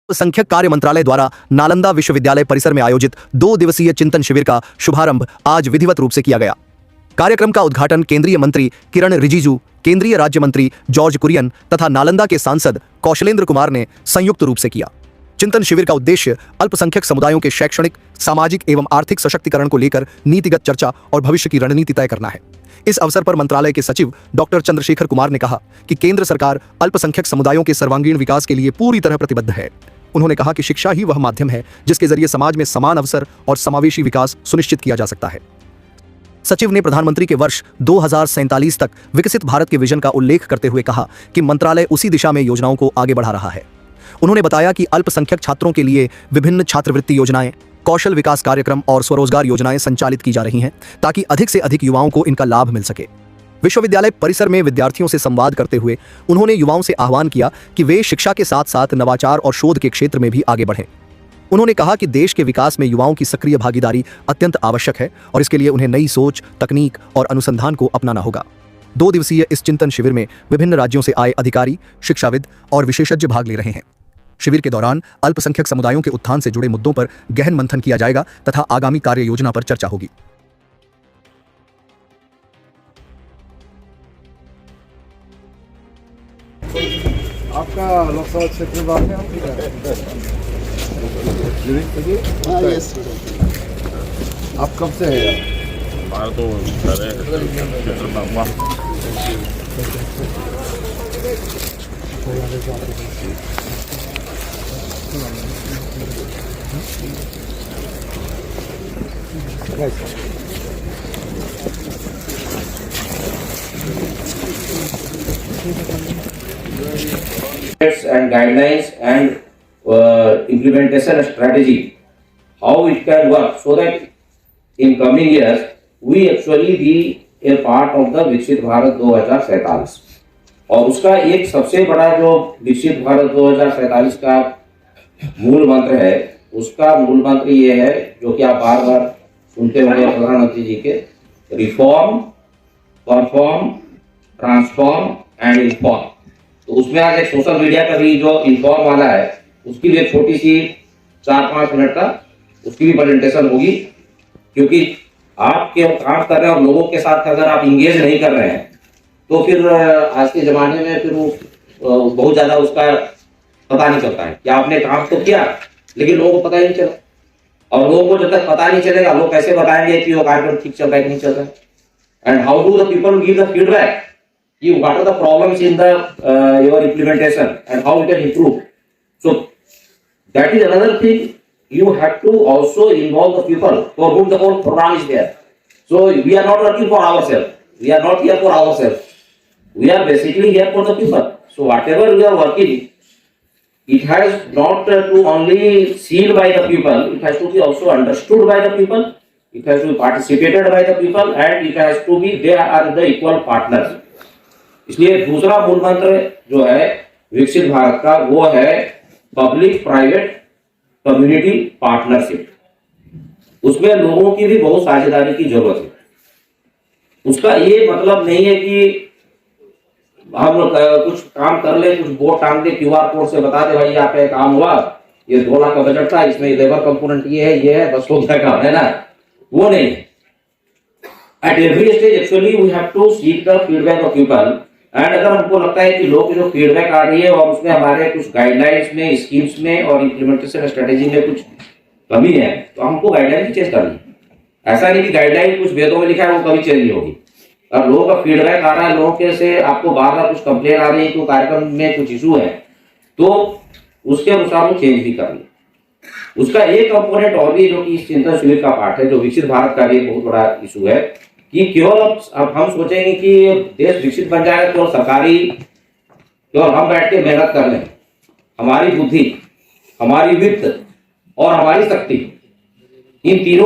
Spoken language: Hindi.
अल्पसंख्यक कार्य मंत्रालय द्वारा नालंदा विश्वविद्यालय परिसर में आयोजित 2 दिवसीय चिंतन शिविर का शुभारंभ आज विधिवत रूप से किया गया। कार्यक्रम का उद्घाटन केंद्रीय मंत्री किरण रिजिजू, केंद्रीय राज्य मंत्री जॉर्ज कुरियन तथा नालंदा के सांसद कौशलेंद्र कुमार ने संयुक्त रूप से किया। चिंतन शिविर का उद्देश्य अल्पसंख्यक समुदायों के शैक्षणिक, सामाजिक एवं आर्थिक सशक्तिकरण को लेकर नीतिगत चर्चा और भविष्य की रणनीति तय करना है। इस अवसर पर मंत्रालय के सचिव डॉक्टर चंद्रशेखर कुमार ने कहा कि केंद्र सरकार अल्पसंख्यक समुदायों के सर्वांगीण विकास के लिए पूरी तरह प्रतिबद्ध है। उन्होंने कहा कि शिक्षा ही वह माध्यम है जिसके जरिए समाज में समान अवसर और समावेशी विकास सुनिश्चित किया जा सकता है। सचिव ने प्रधानमंत्री के वर्ष 2047 तक विकसित भारत के विजन का उल्लेख करते हुए कहा कि मंत्रालय उसी दिशा में योजनाओं को आगे बढ़ा रहा है। उन्होंने बताया कि अल्पसंख्यक छात्रों के लिए विभिन्न छात्रवृत्ति योजनाएं, कौशल विकास कार्यक्रम और स्वरोजगार योजनाएं संचालित की जा रही हैं ताकि अधिक से अधिक युवाओं को इनका लाभ मिल सके। विश्वविद्यालय परिसर में विद्यार्थियों से संवाद करते हुए उन्होंने युवाओं से आह्वान किया कि वे शिक्षा के साथ साथ नवाचार और शोध के क्षेत्र में भी आगे बढ़ें। उन्होंने कहा कि देश के विकास में युवाओं की सक्रिय भागीदारी अत्यंत आवश्यक है और इसके लिए उन्हें नई सोच, तकनीक और अनुसंधान को अपनाना होगा। 2 दिवसीय इस चिंतन शिविर में विभिन्न राज्यों से आए अधिकारी, शिक्षाविद और विशेषज्ञ भाग ले रहे हैं। शिविर के दौरान अल्पसंख्यक समुदायों के उत्थान से जुड़े मुद्दों पर गहन मंथन किया जाएगा तथा आगामी कार्य योजना पर चर्चा होगी। आपका लोकसभा क्षेत्र में है? आप कब से है? And guidelines and implementation strategy, how it can work, so that in coming years we actually be a part of the विकसित भारत 2047। और उसका एक सबसे बड़ा जो विकसित भारत 2047 का मूल मंत्र है, उसका मूल मंत्र ये है जो कि आप बार बार सुनते होंगे प्रधानमंत्री जी के, reform, perform, transform and inform. तो उसमें आज एक सोशल मीडिया का भी जो इन्फॉर्म वाला है उसकी भी एक छोटी सी 4-5 मिनट का उसकी भी प्रेजेंटेशन होगी, क्योंकि आप केवल काम कर रहे हैं और लोगों के साथ अगर आप इंगेज नहीं कर रहे हैं तो फिर आज के ज़माने में फिर वो बहुत ज़्यादा उसका पता नहीं चलता है कि आपने काम तो किया लेकिन लोगों को पता ही नहीं चला। और लोगों को जब तक पता नहीं चलेगा लोग कैसे बताएंगे कि वो कार्यक्रम ठीक चल रहा है कि नहीं चल रहा है। And how do the people give the feedback कि what are the problems in the your implementation and how it can improve. So that is another thing, you have to also involve the people for whom the whole program is there. So we are not working for ourselves, we are not here for ourselves, we are basically here for the people. So whatever we are working, it has not to only seen by the people, it has to be also understood by the people, it has to be participated by the people, and it has to be, they are the equal partners. इसलिए दूसरा मूल मंत्र जो है विकसित भारत का वो है पब्लिक प्राइवेट कम्युनिटी पार्टनरशिप। उसमें लोगों की भी बहुत साझेदारी की जरूरत है। उसका ये मतलब नहीं है कि हम कुछ काम कर ले, कुछ बोर्ड टांग दे, QR कोड से बता दे भाई यहाँ पे काम हुआ, ये 2 लाख का बजट था, इसमें लेबर कंपोनेंट ये है, बस हो गया काम, है ना? वो नहीं है। At every stage actually we have to seek the feedback of people। And अगर हमको लगता है कि लोग जो फीडबैक आ रही है और उसमें हमारे कुछ गाइडलाइंस में, स्कीम्स में और इम्प्लीमेंटेशन स्ट्रेटेजी में कुछ कमी है तो हमको गाइडलाइन चेंज करनी है। ऐसा नहीं कि गाइडलाइन कुछ वेदों में लिखा है वो कभी चेंज नहीं होगी। अब लोगों का फीडबैक आ रहा है, लोगों के से आपको बार-बार कुछ कंप्लेन आ रही है, तो कार्यक्रम में कुछ इशू है तो उसके अनुसार वो चेंज भी करनी है। उसका एक कंपोनेंट और भी जो कि इस चिंतन शिविर का पार्ट है, जो विकसित भारत का भी बहुत बड़ा इशू है कि केवल अब हम सोचेंगे कि देश विकसित बन जाएगा केवल सरकारी, केवल हम बैठ के मेहनत कर लें, हमारी बुद्धि, हमारी वित्त और हमारी शक्ति, इन तीनों